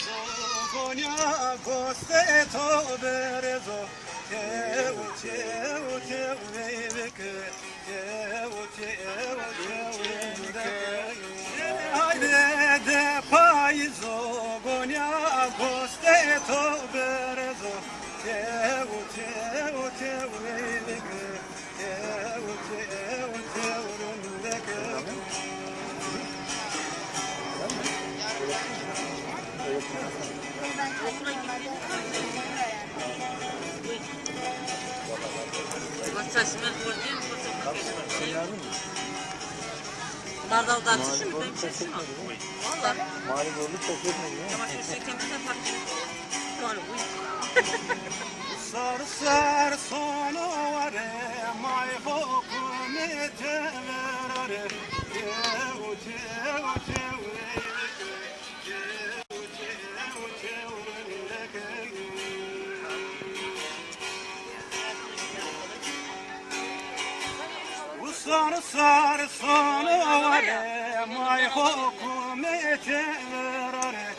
Zogonia goste to berezo te uche veke te uche hayde de paizo gonia goste to berezo te uche veke te uche veke Bardağı da açışım ben çeşim al. Valla. Mali böyle çok etmedi. Ama şu şekemde fark ediyor. Sar sar sono are mai hokumete verare Sar sar sono are mai hokumete verare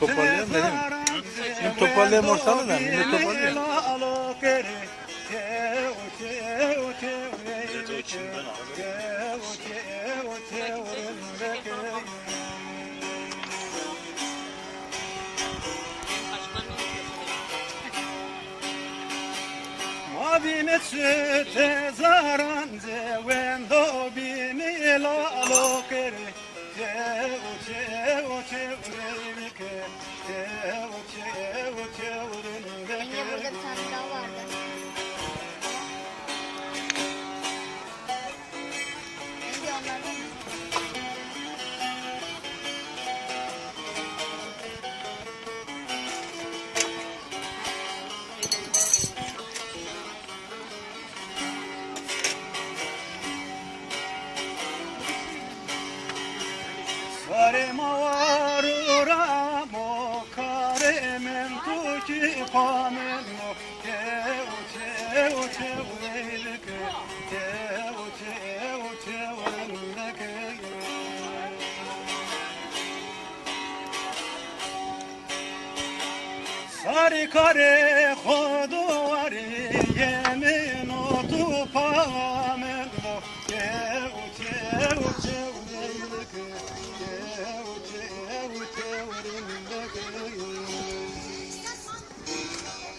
Toparlayalım dedim. Şimdi toparlayalım ortalığı da. Şimdi toparlayalım. Mabinetse tezaranze wendo bini la lokere Yine burada bir tane daha vardı. Neydi onlardan mı? Sare mavarura mo kare men tuki pamen mo ke uche velke ke uche velke Sare kare khodo